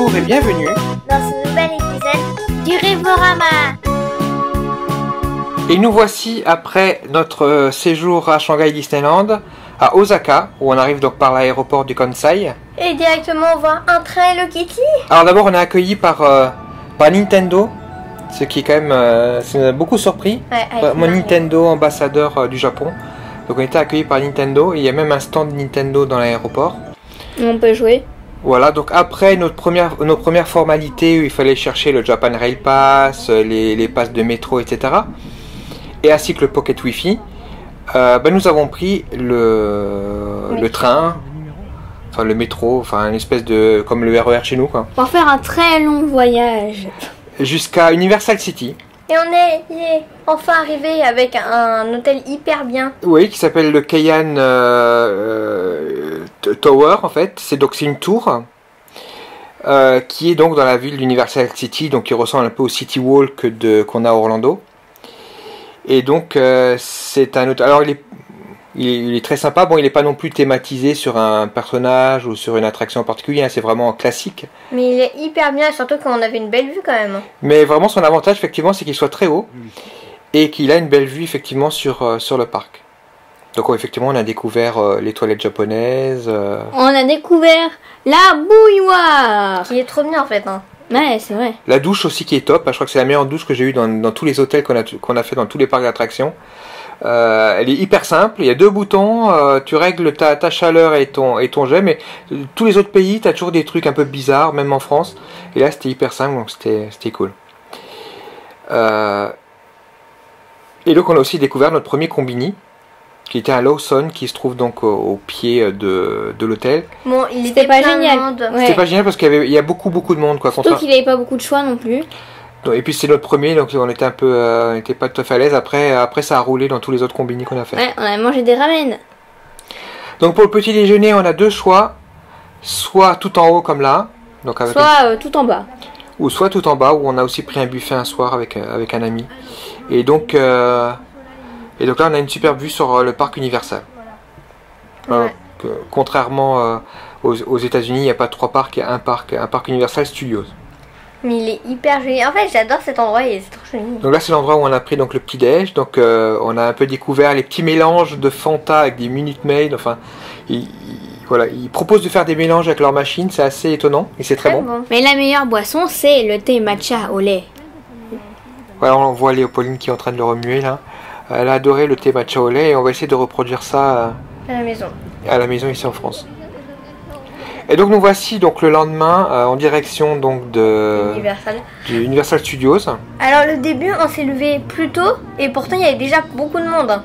Bonjour et bienvenue dans ce nouvel épisode du Rêvorama. Et nous voici après notre séjour à Shanghai Disneyland, à Osaka, où on arrive donc par l'aéroport du Kansai. Et directement voir un train Hello Kitty. Alors d'abord on est accueilli par Nintendo, ce qui est quand même, ça nous a beaucoup surpris. Ouais, Mon Nintendo ambassadeur du Japon. Donc on était accueilli par Nintendo et il y a même un stand Nintendo dans l'aéroport. On peut jouer. Voilà, donc après nos premières formalités où il fallait chercher le Japan Rail Pass, les passes de métro, etc. Et ainsi que le Pocket Wi-Fi, nous avons pris le train, enfin le métro, enfin une espèce de, comme le RER chez nous quoi. Pour faire un très long voyage. Jusqu'à Universal City. Et on est enfin arrivé avec un hôtel hyper bien. Oui, qui s'appelle le Keihan Tower en fait. C'est une tour qui est donc dans la ville d'Universal City, donc qui ressemble un peu au City Walk qu'on a à Orlando. Et donc c'est un hôtel. Alors il est très sympa. Bon, il n'est pas non plus thématisé sur un personnage ou sur une attraction en particulier. Hein, c'est vraiment classique. Mais il est hyper bien, surtout qu'on avait une belle vue quand même. Mais vraiment, son avantage, effectivement, c'est qu'il soit très haut et qu'il a une belle vue, effectivement, sur le parc. Donc, effectivement, on a découvert les toilettes japonaises. On a découvert la bouilloire. Qui est trop bien en fait. Hein. Ouais, c'est vrai. La douche aussi qui est top. Je crois que c'est la meilleure douche que j'ai eue dans tous les hôtels qu'on a fait dans tous les parcs d'attractions. Elle est hyper simple, il y a deux boutons, tu règles ta chaleur et ton jet, mais tous les autres pays, tu as toujours des trucs un peu bizarres, même en France. Et là, c'était hyper simple, donc c'était cool. Et donc, on a aussi découvert notre premier combini, qui était un Lawson, qui se trouve donc au pied de l'hôtel. Bon, il était pas génial. Ouais. C'était pas génial parce qu'il y a beaucoup de monde, quoi. Surtout qu'il n'avait pas beaucoup de choix non plus. Et puis c'est notre premier, donc on était on n'était pas tout à fait à l'aise. Après ça a roulé dans tous les autres combini qu'on a fait. Ouais, on a mangé des ramen. Donc pour le petit déjeuner, on a deux choix, soit tout en haut comme là, donc avec soit tout en bas. ou soit tout en bas où on a aussi pris un buffet un soir avec un ami. Et donc là on a une super vue sur le parc Universal. Ouais. Contrairement aux États-Unis, il n'y a pas trois parcs, il y a un parc Universal Studios. Mais il est hyper joli. En fait, j'adore cet endroit et c'est trop joli. Donc là, c'est l'endroit où on a pris donc le petit déj. Donc on a un peu découvert les petits mélanges de Fanta avec des Minute Maid. Enfin, ils proposent de faire des mélanges avec leur machine. C'est assez étonnant et c'est très bon. Mais la meilleure boisson, c'est le thé matcha au lait. Voilà, on voit Léopoldine qui est en train de le remuer là. Elle a adoré le thé matcha au lait et on va essayer de reproduire ça à la maison ici en France. Et donc nous voici donc le lendemain en direction donc du Universal Studios. Alors le début on s'est levé plus tôt et pourtant il y avait déjà beaucoup de monde.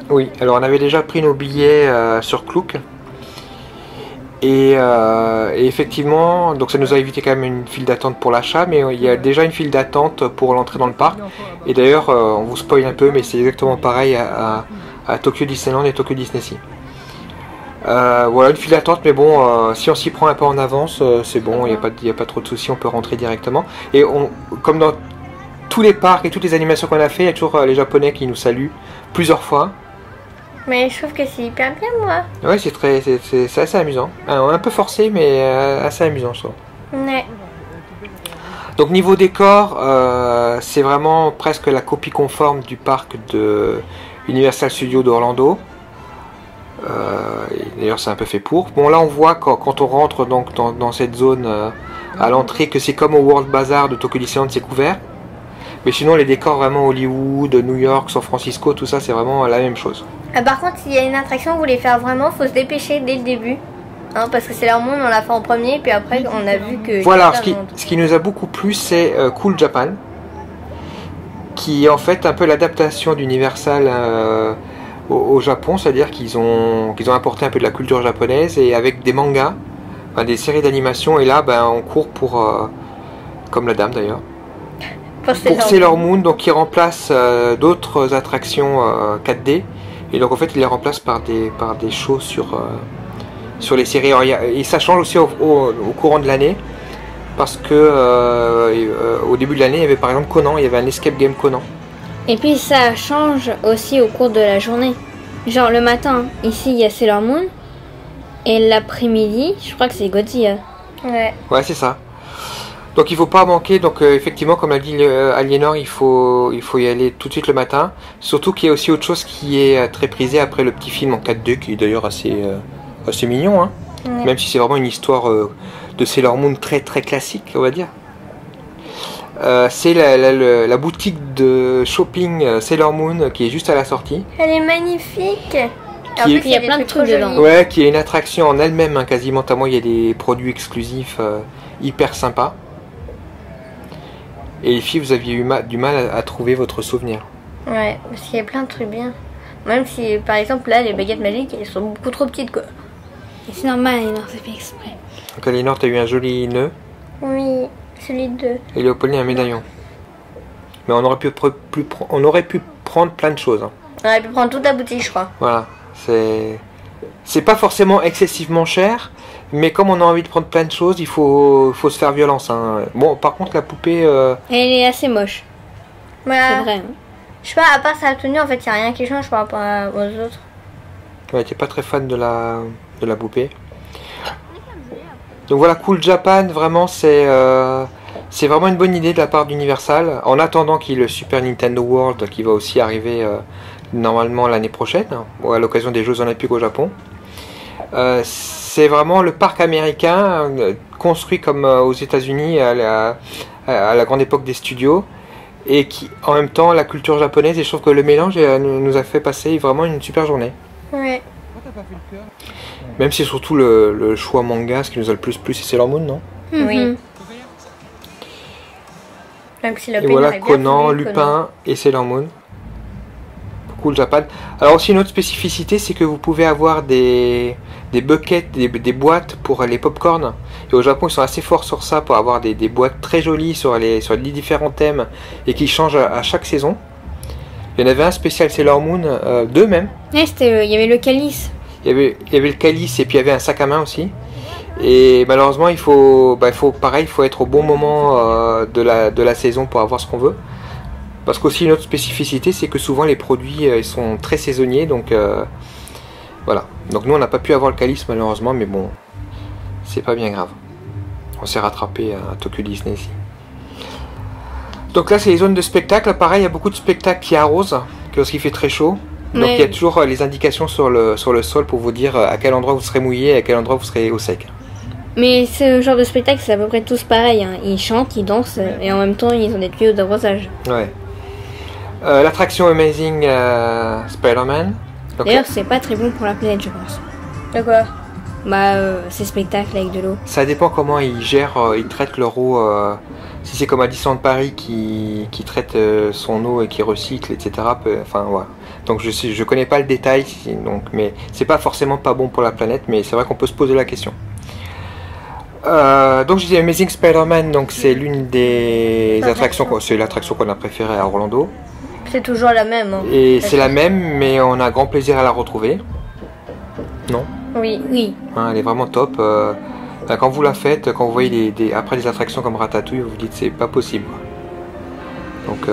Oui, alors on avait déjà pris nos billets sur Klook. Et effectivement, donc ça nous a évité quand même une file d'attente pour l'achat, mais il y a déjà une file d'attente pour l'entrée dans le parc. Et d'ailleurs, on vous spoil un peu, mais c'est exactement pareil à Tokyo Disneyland et Tokyo DisneySea. Voilà, une file d'attente, mais bon, si on s'y prend un peu en avance, c'est bon, il n'y a pas trop de soucis, on peut rentrer directement. Et comme dans tous les parcs et toutes les animations qu'on a fait, il y a toujours les Japonais qui nous saluent plusieurs fois. Mais je trouve que c'est hyper bien, moi. Ouais, c'est assez amusant. Un peu forcé, mais assez amusant, je trouve. Ouais. Donc niveau décor, c'est vraiment presque la copie conforme du parc de Universal Studios d'Orlando. D'ailleurs c'est un peu fait pour. Bon là on voit quand on rentre donc dans cette zone à l'entrée que c'est comme au World Bazaar de Tokyo Disneyland, c'est couvert. Mais sinon les décors vraiment Hollywood, New York, San Francisco, tout ça c'est vraiment la même chose. Par contre s'il y a une attraction que vous voulez faire vraiment, faut se dépêcher dès le début. Hein, parce que c'est leur monde, on l'a fait en premier, puis après on a vu que... Voilà, ce qui nous a beaucoup plu c'est Cool Japan, qui est en fait un peu l'adaptation d'Universal au Japon, c'est-à-dire qu'ils ont apporté un peu de la culture japonaise et avec des mangas, enfin, des séries d'animation, et là on court pour, comme la dame d'ailleurs, pour Sailor Moon, donc qui remplace d'autres attractions 4D, et donc en fait il les remplace par des shows sur les séries. Alors, et ça change aussi au courant de l'année, parce que au début de l'année il y avait par exemple Conan, il y avait un escape game Conan. Et puis ça change aussi au cours de la journée. Genre le matin, ici il y a Sailor Moon. Et l'après-midi, je crois que c'est Godzilla. Ouais. Ouais, c'est ça. Donc il faut pas manquer. Donc effectivement, comme l'a dit Aliénor, il faut y aller tout de suite le matin. Surtout qu'il y a aussi autre chose qui est très prisé après le petit film en 4D, qui est d'ailleurs assez mignon, hein. Ouais. Même si c'est vraiment une histoire de Sailor Moon très très classique, on va dire. C'est la boutique de shopping Sailor Moon qui est juste à la sortie. Elle est magnifique. En Qui est- plus, Il y a elle est plein de trop trucs jolie. dedans. Ouais, qui est une attraction en elle-même, hein, quasiment. Tellement il y a des produits exclusifs hyper sympas. Et les filles, vous aviez eu du mal à trouver votre souvenir. Ouais, parce qu'il y a plein de trucs bien. Même si, par exemple, là, les baguettes magiques, elles sont beaucoup trop petites, quoi. Et c'est normal, non, c'est fait exprès. Donc Aliénor, t'as eu un joli nœud. Oui, celui de... Et Léopoldine, un médaillon. Mais on aurait pu prendre plein de choses, hein. On aurait pu prendre toute la boutique, je crois. Voilà. C'est pas forcément excessivement cher. Mais comme on a envie de prendre plein de choses, il faut se faire violence, hein. Bon, par contre, la poupée... Elle est assez moche, c'est Voilà. vrai. Hein. Je sais pas, à part sa tenue, en fait, il n'y a rien qui change par rapport aux autres. Ouais, t'es pas très fan de la poupée. Donc voilà, Cool Japan, vraiment, c'est vraiment une bonne idée de la part d'Universal. En attendant qu'il y ait le Super Nintendo World qui va aussi arriver normalement l'année prochaine, ou à l'occasion des Jeux Olympiques au Japon. C'est vraiment le parc américain construit comme aux États-Unis à la grande époque des studios. Et qui, en même temps, la culture japonaise, et je trouve que le mélange nous a fait passer vraiment une super journée. Ouais. Même si surtout le choix manga, ce qui nous a le plus plu, c'est Sailor Moon, non? Oui. Mhm. Même si le Et pays voilà, aurait bien Conan, voulu Lupin et Sailor Moon. Cool Japan. Alors aussi une autre spécificité, c'est que vous pouvez avoir des buckets, des boîtes pour les pop-corn. Et au Japon, ils sont assez forts sur ça, pour avoir des boîtes très jolies sur les différents thèmes et qui changent à chaque saison. Il y en avait un spécial Sailor Moon, deux même. Ouais, il y avait le calice. Il y avait le calice et puis il y avait un sac à main aussi. Et malheureusement, il faut être au bon moment de la saison pour avoir ce qu'on veut. Parce qu'aussi une autre spécificité, c'est que souvent les produits ils sont très saisonniers, donc voilà. Donc nous on n'a pas pu avoir le calice malheureusement, mais bon, c'est pas bien grave. On s'est rattrapé à Tokyo Disney ici. Donc là c'est les zones de spectacle. Pareil, il y a beaucoup de spectacles qui arrosent, parce qu'il fait très chaud. Donc Ouais. il y a toujours les indications sur le sol pour vous dire à quel endroit vous serez mouillé et à quel endroit vous serez au sec. Mais ce genre de spectacle, c'est à peu près tous pareil. Hein. Ils chantent, ils dansent, et en même temps, ils ont des tuyaux d'arrosage. Ouais. L'attraction Amazing Spider-Man. Donc, D'ailleurs, c'est pas très bon pour la planète, je pense. De quoi? Bah, ces spectacles avec de l'eau. ça dépend comment ils gèrent, ils traitent leur eau. Si c'est comme à Disneyland Paris qui traite son eau et qui recycle, etc. Enfin, voilà. Donc je connais pas le détail, donc, mais c'est pas forcément pas bon pour la planète, mais c'est vrai qu'on peut se poser la question. Donc je dis Amazing Spider-Man, donc c'est l'une des attractions, c'est l'attraction qu'on a préférée à Orlando. C'est toujours la même. Hein. Et c'est la même, mais on a grand plaisir à la retrouver. Non, Oui. Oui. hein, elle est vraiment top. Quand vous la faites, quand vous voyez après des attractions comme Ratatouille, vous vous dites c'est pas possible. Donc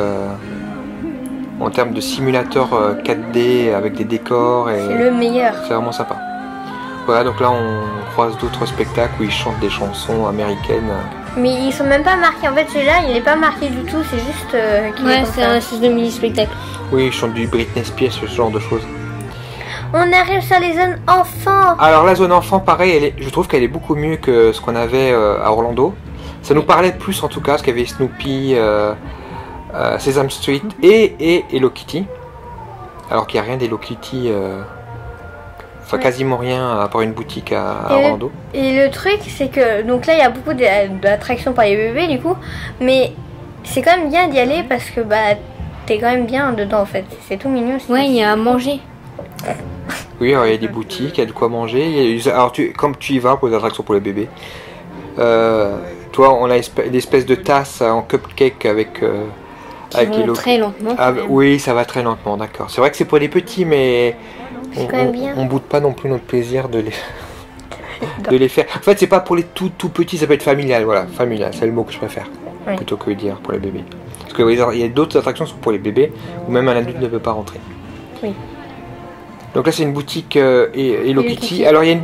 en termes de simulateur 4D avec des décors, C'est le meilleur. c'est vraiment sympa. Voilà, donc là on croise d'autres spectacles où ils chantent des chansons américaines. Mais ils sont même pas marqués. En fait, celui-là, il est pas marqué du tout. C'est juste qu'il est Ouais, comme c'est ça. un espèce de mini-spectacle. Oui, ils chantent du Britney Spears, ce genre de choses. On arrive sur les zones enfants. Alors la zone enfant, pareil, je trouve qu'elle est beaucoup mieux que ce qu'on avait à Orlando. Ça nous parlait plus en tout cas, parce qu'il y avait Snoopy, Sesame Street et Hello Kitty. Alors qu'il n'y a rien d'Hello Kitty, enfin Ouais. quasiment rien à part une boutique à Et Orlando. Et le truc, c'est que donc là, il y a beaucoup d'attractions pour les bébés, du coup, mais c'est quand même bien d'y aller parce que bah t'es quand même bien dedans en fait. C'est tout mignon. Ouais, il y a à manger. Oui, alors, il y a des boutiques, il y a de quoi manger. Alors comme tu y vas pour les attractions pour les bébés, toi on a une espèce de tasse en cupcake avec Qui vont Hello- très lentement. Ah, quand même. oui, ça va très lentement, d'accord. C'est vrai que c'est pour les petits, mais C'est quand même bien. on boude pas non plus notre plaisir de les faire. En fait, c'est pas pour les tout petits, ça peut être familial, voilà, familial, c'est le mot que je préfère, Oui. plutôt que dire pour les bébés. Parce qu'il y a d'autres attractions qui sont pour les bébés, où même un adulte ne peut pas rentrer. Oui. Donc là c'est une boutique Hello Kitty. Kitty. Alors il y a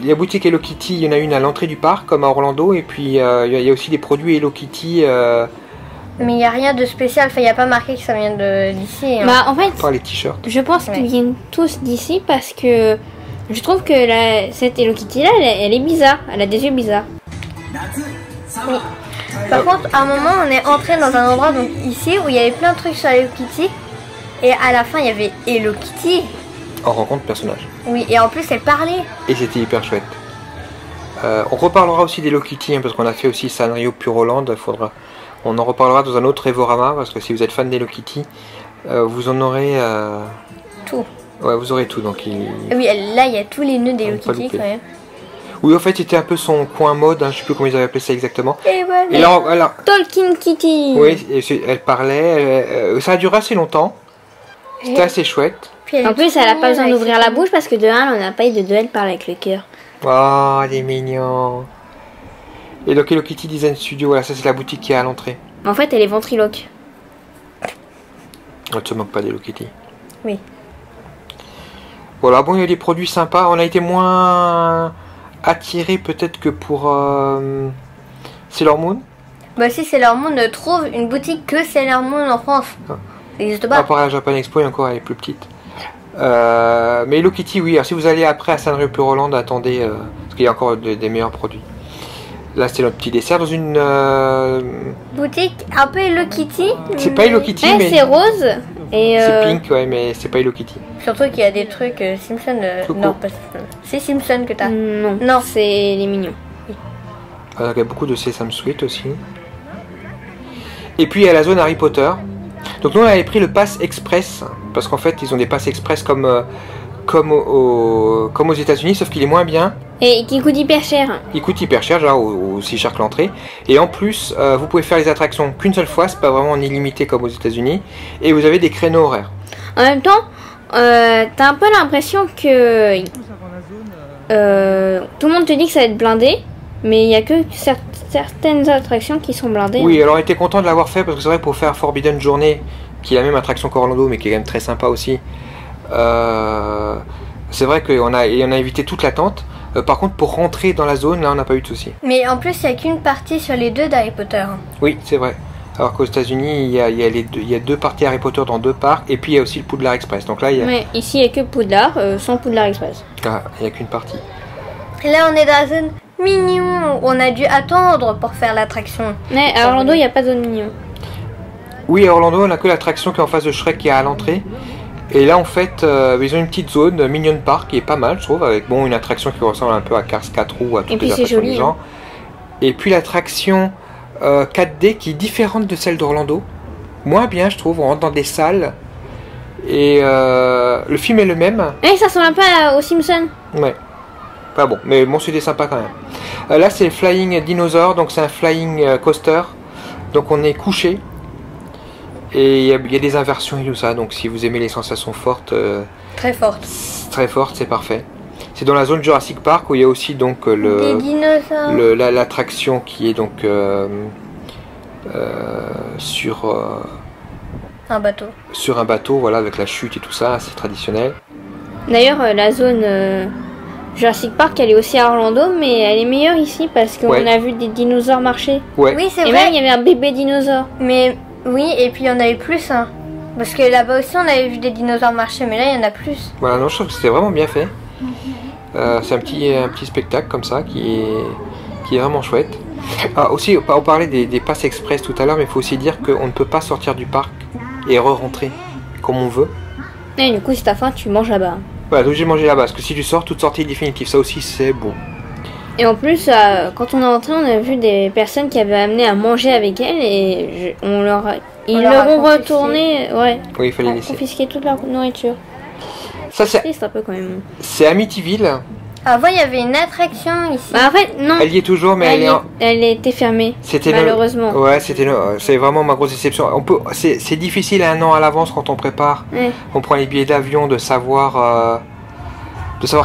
la boutique Hello Kitty, il y en a une à l'entrée du parc comme à Orlando et puis il y a aussi des produits Hello Kitty Mais il n'y a rien de spécial, enfin il n'y a pas marqué que ça vient d'ici. Hein. Bah, en fait, par les t-shirts. je pense Ouais. qu'ils viennent tous d'ici parce que je trouve que cette Hello Kitty là, elle est bizarre. Elle a des yeux bizarres. Par contre, à un moment, on est entré dans un endroit donc ici où il y avait plein de trucs sur Hello Kitty. Et à la fin, il y avait Hello Kitty. On rencontre personnage. Oui, et en plus, elle parlait. Et c'était hyper chouette. On reparlera aussi d'Hello Kitty hein, parce qu'on a fait aussi Sanrio Puroland. On en reparlera dans un autre Evorama parce que si vous êtes fan d'Hello Kitty, vous en aurez Tout. Ouais, vous aurez tout. Donc Oui, là, il y a tous les nœuds d'Hello On peut Kitty louper. quand même. oui, en fait, c'était un peu son coin mode. Hein, je sais plus comment ils avaient appelé ça exactement. Et voilà. Et là, alors, Tolkien Kitty. oui, elle parlait. Ça a duré assez longtemps. C'était assez chouette. Puis elle En est plus, toute elle a pas mignonne besoin avec d'ouvrir ses la cheveux. bouche parce que de un, on n'a pas eu de duel par avec le cœur. Oh, elle est mignon. Et donc Hello Kitty Design Studio, voilà, ça c'est la boutique qui est à l'entrée. En fait, elle est ventriloque. On ne se moque pas d'Hello Kitty. Oui. Voilà, bon, il y a des produits sympas. On a été moins attiré peut-être que pour Sailor Moon. Bah si Sailor Moon trouve une boutique que Sailor Moon en France. Ah. Ça n'existe Par pas. rapport à la Japan Expo, et encore elle est plus petite. Mais Hello Kitty, oui. Alors, si vous allez après à Sanrio Puroland, attendez, parce qu'il y a encore des meilleurs produits. Là, c'était notre petit dessert dans une. Boutique un peu Hello Kitty. C'est pas Hello Kitty, Eh, mais c'est rose. Et c'est pink, ouais, mais c'est pas Hello Kitty. Surtout qu'il y a des trucs Simpson. Coucou. Non, pas Simpson. C'est Simpson que t'as. Non, Non. c'est les mignons. Il y a beaucoup de Sesame Street aussi. Et puis il y a la zone Harry Potter. Donc nous on avait pris le pass express parce qu'en fait ils ont des passes express comme aux États-Unis, sauf qu'il est moins bien. Et qui coûte hyper cher. Il coûte hyper cher, déjà aussi cher que l'entrée. Et en plus, vous pouvez faire les attractions qu'une seule fois, c'est pas vraiment en illimité comme aux États-Unis. Et vous avez des créneaux horaires. En même temps, t'as un peu l'impression que tout le monde te dit que ça va être blindé, mais il y a que certaines attractions qui sont blindées. Oui, alors on était content de l'avoir fait parce que c'est vrai pour faire Forbidden Journey, qui est la même attraction qu'Orlando, mais qui est quand même très sympa aussi. C'est vrai qu'on a évité toute l'attente. Par contre, pour rentrer dans la zone, là, on n'a pas eu de soucis. Mais en plus, il n'y a qu'une partie sur les deux d'Harry Potter. Oui, c'est vrai. Alors qu'aux États-Unis, il y a deux parties Harry Potter dans deux parcs, et puis il y a aussi le Poudlard Express. Donc là, il y a, Mais ici, il n'y a que Poudlard, sans Poudlard Express. il y a qu'une partie. Et là, on est dans la zone mignon. On a dû attendre pour faire l'attraction. Mais à Orlando, il n'y a pas de zone mignon. Oui, à Orlando, on a que l'attraction qui est en face de Shrek qui est à l'entrée. Et là, en fait, ils ont une petite zone, Minion Park, qui est pas mal, je trouve, avec une attraction qui ressemble un peu à Cars 4 roues, à toutes Et puis les c'est attractions joli, du genre. Et puis l'attraction 4D qui est différente de celle d'Orlando. Moins bien, je trouve. On rentre dans des salles. Et le film est le même. Et ça ressemble un peu aux Simpsons. Ouais. Pas bon, mais bon, c'était sympa quand même. Là, c'est Flying Dinosaur, donc c'est un flying coaster. Donc on est couché. Et il y a des inversions et tout ça. Donc si vous aimez les sensations fortes, Très forte. très fortes, c'est parfait. C'est dans la zone Jurassic Park où il y a aussi donc Des dinosaures. l'attraction qui est donc sur Un bateau. un bateau, voilà, avec la chute et tout ça, c'est traditionnel. D'ailleurs, la zone Jurassic Park, elle est aussi à Orlando, mais elle est meilleure ici parce qu'on Ouais. a vu des dinosaures marcher. Ouais. Oui, c'est Et vrai. même, il y avait un bébé dinosaure. Mais oui, et puis il y en avait plus. Hein. Parce que là-bas aussi, on avait vu des dinosaures marcher, mais là, il y en a plus. Voilà, non, je trouve que c'était vraiment bien fait. C'est un petit spectacle comme ça qui est vraiment chouette. Ah, aussi, on parlait des passes express tout à l'heure, mais il faut aussi dire qu'on ne peut pas sortir du parc et re-rentrer comme on veut. Et du coup, si t'as faim, tu manges là-bas. Voilà, donc j'ai mangé là-bas, parce que si tu sors, toute sortie est définitive. Ça aussi, c'est bon. Et en plus, quand on est entré, on a vu des personnes qui avaient amené à manger avec elles et ils leur leur a ont confisqué. retourné, ouais, Oui, il fallait ont laisser. confisqué toute leur nourriture. Ça, c'est C'est un peu quand même. Amityville. Avant, il y avait une attraction ici. Bah en fait, non, Elle y est toujours, mais elle est en... elle était fermée, C'était malheureusement. Ouais, c'est vraiment ma grosse déception. C'est difficile un an à l'avance quand on prépare. Ouais. On prend les billets d'avion de savoir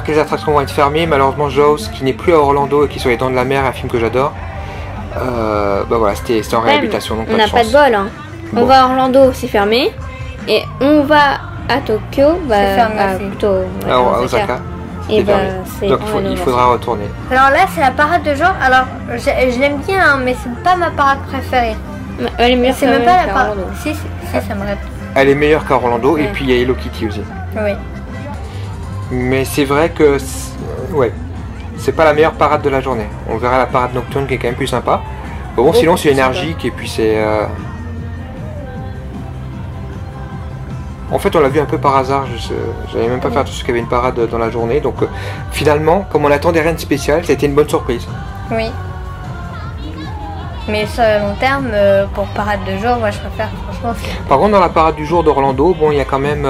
quelles attractions vont être fermées. Malheureusement, Jaws, qui n'est plus à Orlando et qui est sur les Dents de la Mer, un film que j'adore. Bah voilà, c'était en Ouais, réhabilitation, donc on n'a pas de chance. bol, hein. Bon. On va à Orlando, c'est fermé. Et on va à Tokyo, C'est fermé aussi. plutôt ouais, à Osaka. Et C'est fermé. c'est Donc en il faudra retourner. Alors là, c'est la parade de jour. Alors, je l'aime bien, hein, mais c'est pas ma parade préférée. Elle est meilleure C'est quand même même pas la qu'à parade. Orlando. Si, ça m'arrête. Elle est meilleure qu'à Orlando, et Ouais. puis il y a Hello Kitty aussi. Oui. Mais c'est vrai que ouais, c'est pas la meilleure parade de la journée. On verra la parade nocturne qui est quand même plus sympa. Bon, sinon Beaucoup c'est plus énergique et puis c'est. En fait, on l'a vu un peu par hasard. J'avais même pas fait attention qu'il y avait une parade dans la journée. Donc finalement, comme on n'attendait rien de spécial, c'était une bonne surprise. Oui. Mais sur le long terme, pour parade de jour, moi je préfère franchement. Par contre, dans la parade du jour d'Orlando, bon, il y a quand même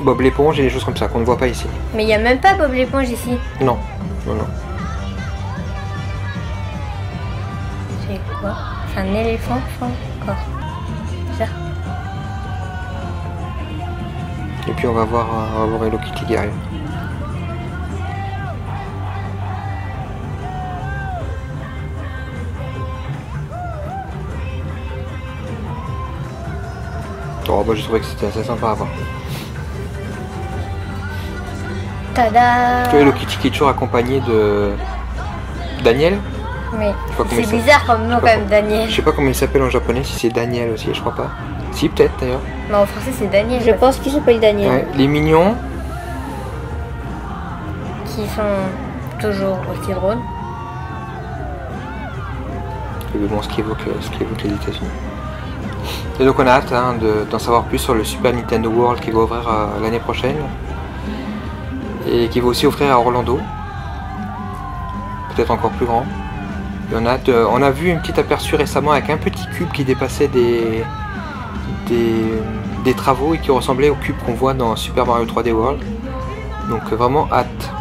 Bob l'éponge et des choses comme ça qu'on ne voit pas ici. Mais il n'y a même pas Bob l'éponge ici. Non, non, non. C'est quoi? C'est un éléphant, je crois. Encore. Ça. Et puis on va voir Hello Kitty qui arrive. Oh, bah, j'ai trouvé que c'était assez sympa à voir. Tada! Tu vois Hello Kitty qui est toujours accompagné de Daniel. Mais sais pas comment c'est il s'appelle. bizarre comme nom Je sais quand pas même, Daniel. Je sais pas comment il s'appelle en japonais, si c'est Daniel aussi, je crois pas. Si, peut-être d'ailleurs. Mais en français c'est Daniel. Je pense qu'il s'appelle Daniel. Ouais, les mignons. Qui sont toujours aussi drôles. Mais bon, ce qui évoque les États-Unis. Et donc on a hâte hein, d'en savoir plus sur le Super Nintendo World qui va ouvrir l'année prochaine. Et qui va aussi ouvrir à Orlando. Peut-être encore plus grand. Et on a vu un petit aperçu récemment avec un petit cube qui dépassait des travaux et qui ressemblait au cube qu'on voit dans Super Mario 3D World. Donc vraiment hâte.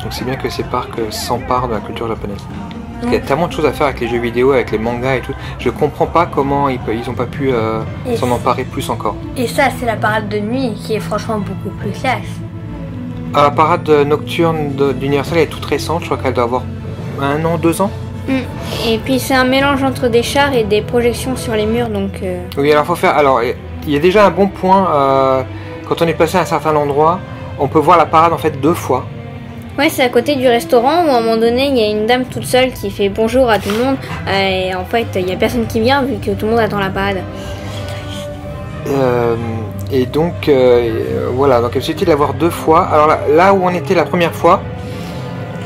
Donc c'est bien que ces parcs s'emparent de la culture japonaise. Parce qu'il y a tellement de choses à faire avec les jeux vidéo, avec les mangas et tout. Je comprends pas comment ils ont pas pu s'en emparer plus encore. Et ça, c'est la parade de nuit qui est franchement beaucoup plus classe. La parade nocturne d'Universal est toute récente, je crois qu'elle doit avoir 1 an, 2 ans. Et puis c'est un mélange entre des chars et des projections sur les murs, donc... Oui, alors faut faire. Alors il y a déjà un bon point. Quand on est passé à un certain endroit, on peut voir la parade en fait 2 fois. Ouais, c'est à côté du restaurant où à un moment donné il y a une dame toute seule qui fait bonjour à tout le monde. Et en fait, il n'y a personne qui vient vu que tout le monde attend la parade. Et donc voilà, donc il suffit de la voir 2 fois. Alors là où on était la première fois,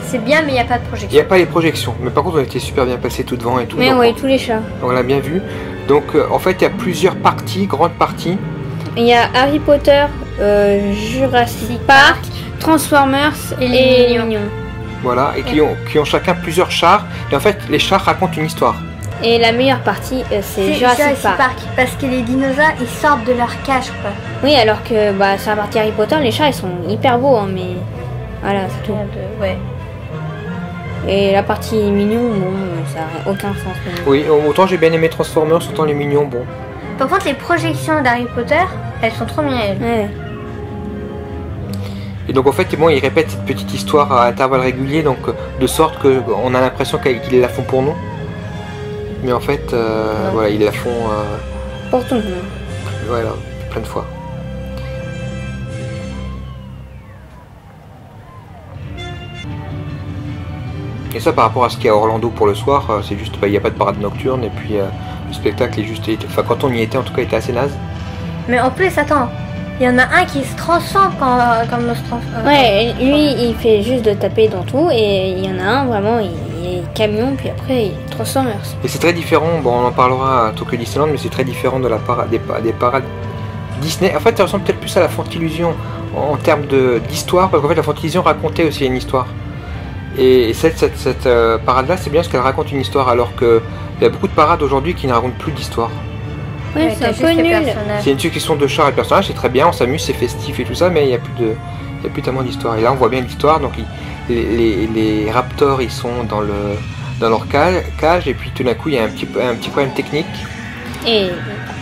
C'est bien, mais il n'y a pas de il projection. n'y a pas les projections. Mais par contre, on était super bien passé tout devant et tout. Mais donc, ouais, tous les chats. on l'a bien vu. Donc en fait, il y a plusieurs parties, grandes parties. Il y a Harry Potter, Jurassic Park, Transformers Et et les les Mignons. Mignons. Voilà, et qui ont chacun plusieurs chars. Et en fait, les chars racontent une histoire. Et la meilleure partie, c'est Jurassic Park. Parce que les dinosaures, ils sortent de leur cage, quoi. Oui, alors que bah, sur la partie Harry Potter, les chats ils sont hyper beaux, hein, mais voilà, c'est tout. Ouais. Et la partie Mignon, bon, ça n'a aucun sens. pour moi. Oui, autant j'ai bien aimé Transformers, autant les mignons, bon. Par contre, les projections d'Harry Potter, elles sont trop mignonnes. Ouais. Et donc en fait, bon, ils répètent cette petite histoire à intervalles réguliers, donc de sorte qu'on a l'impression qu'ils la font pour nous. Mais en fait, voilà, ils la font Pour tout le monde. voilà, plein de fois. Et ça par rapport à ce qu'il y a à Orlando pour le soir, c'est juste, il n'y a pas de parade nocturne et puis le spectacle est juste, enfin quand on y était en tout cas, il était assez naze. Mais en plus, attends, il y en a un qui se transforme quand on se transforme. Ouais, lui il fait juste de taper dans tout, et il y en a un vraiment, il est camion, puis après il Transformers. Et c'est très différent, bon on en parlera à Tokyo Disneyland, mais c'est très différent de la des parades Disney. En fait, ça ressemble peut-être plus à la Fantillusion en termes d'histoire, parce qu'en fait la Fantillusion racontait aussi une histoire. Et cette parade-là, c'est bien parce qu'elle raconte une histoire, alors qu'il y a beaucoup de parades aujourd'hui qui ne racontent plus d'histoire. Ouais, c'est un peu nul. C'est une succession de chars et de personnages, c'est très bien, on s'amuse, c'est festif et tout ça, mais il n'y a plus tellement d'histoire. Et là, on voit bien l'histoire, donc les raptors, ils sont dans leur cage, et puis tout d'un coup, il y a un petit problème technique Et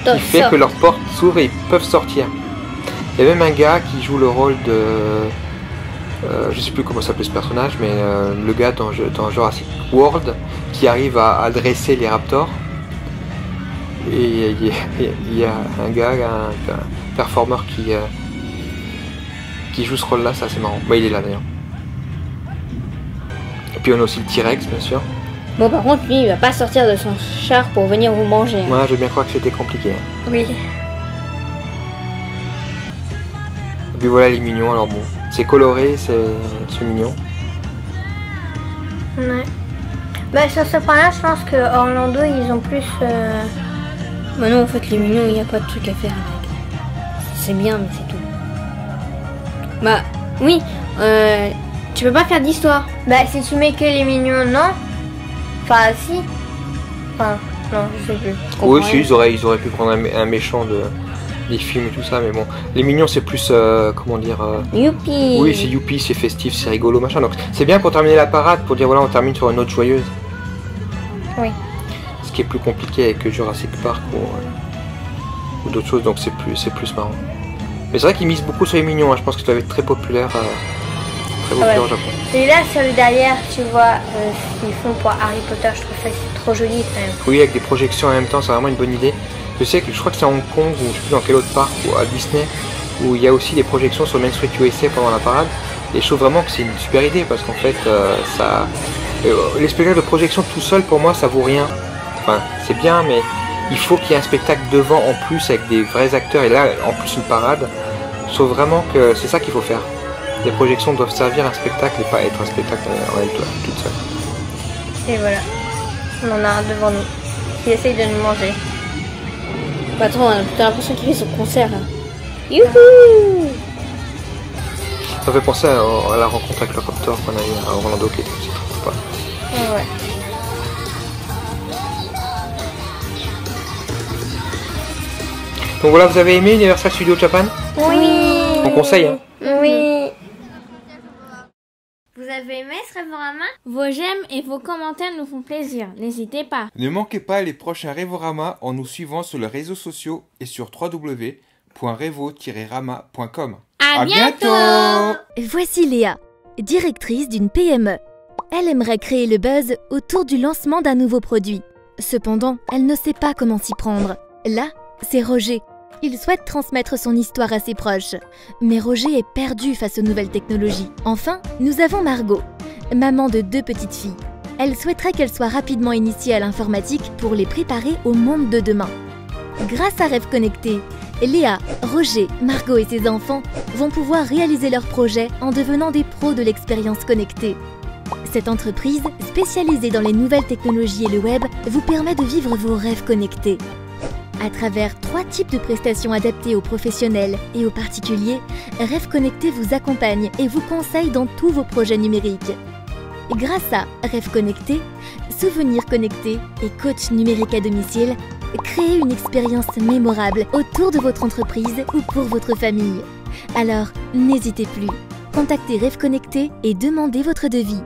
qui fait que leur porte s'ouvre et ils peuvent sortir. Il y a même un gars qui joue le rôle je sais plus comment s'appelait ce personnage, mais le gars dans Jurassic World qui arrive à dresser les raptors. Et il y a un gars, un performeur qui joue ce rôle-là, c'est assez marrant. Bah, il est là d'ailleurs. Et puis on a aussi le T-Rex, bien sûr. Bon, par contre, lui, il va pas sortir de son char pour venir vous manger. Moi, je veux bien croire que c'était compliqué. Oui. Et puis voilà, il est mignon, alors bon. C'est coloré, c'est mignon. Ouais. Bah, sur ce point-là, je pense que Orlando, ils ont plus. Bah non, en fait, les mignons, il n'y a pas de truc à faire avec. C'est bien, mais c'est tout. Bah, oui, tu peux pas faire d'histoire. Bah, si tu mets que les mignons, non. Enfin, si. Enfin, non, je sais plus. Oui, si, ils auraient pu prendre un méchant des films et tout ça, mais bon. Les mignons, c'est plus, comment dire... Youpi. Oui, c'est youpi, c'est festif, c'est rigolo, machin. Donc, c'est bien pour terminer la parade, pour dire, voilà, on termine sur une note joyeuse. Oui. Ce qui est plus compliqué avec Jurassic Park ou d'autres choses, donc c'est plus marrant. Mais c'est vrai qu'ils misent beaucoup sur les mignons, hein. Je pense que ça doit être très populaire au Japon. Et là, sur le derrière, tu vois ce qu'ils font pour Harry Potter, je trouve ça c'est trop joli quand même. Oui, avec des projections en même temps, c'est vraiment une bonne idée. Je crois que c'est à Hong Kong ou je sais plus dans quel autre parc ou à Disney où il y a aussi des projections sur Main Street USA pendant la parade. Et je trouve vraiment que c'est une super idée parce qu'en fait, les spectacles de projection tout seul pour moi ça vaut rien. Enfin, c'est bien, mais il faut qu'il y ait un spectacle devant en plus avec des vrais acteurs et là en plus une parade. Je trouve vraiment que c'est ça qu'il faut faire. Les projections doivent servir un spectacle et pas être un spectacle en elle toute seule. Et voilà, on en a un devant nous qui essaye de nous manger. Patron, on a plutôt l'impression qu'il fait son concert là. Youhou! Ça fait penser à la rencontre avec le Raptor qu'on a eu à Orlando qui était aussi très sympa. Ouais. Donc voilà, vous avez aimé Universal Studios Japan? Oui. On conseille, hein? Oui. Vous avez aimé ce Révorama? Vos j'aime et vos commentaires nous font plaisir. N'hésitez pas. Ne manquez pas les prochains Révorama en nous suivant sur les réseaux sociaux et sur www.revo-rama.com. À bientôt. Voici Léa, directrice d'une PME. Elle aimerait créer le buzz autour du lancement d'un nouveau produit. Cependant, elle ne sait pas comment s'y prendre. Là, c'est Roger. Il souhaite transmettre son histoire à ses proches. Mais Roger est perdu face aux nouvelles technologies. Enfin, nous avons Margot, maman de 2 petites filles. Elle souhaiterait qu'elles soient rapidement initiées à l'informatique pour les préparer au monde de demain. Grâce à Rêve Connecté, Léa, Roger, Margot et ses enfants vont pouvoir réaliser leurs projets en devenant des pros de l'expérience connectée. Cette entreprise, spécialisée dans les nouvelles technologies et le web, vous permet de vivre vos rêves connectés. À travers 3 types de prestations adaptées aux professionnels et aux particuliers, Rêve Connecté vous accompagne et vous conseille dans tous vos projets numériques. Grâce à Rêve Connecté, Souvenirs Connectés et coach numérique à domicile, créez une expérience mémorable autour de votre entreprise ou pour votre famille. Alors, n'hésitez plus. Contactez Rêve Connecté et demandez votre devis.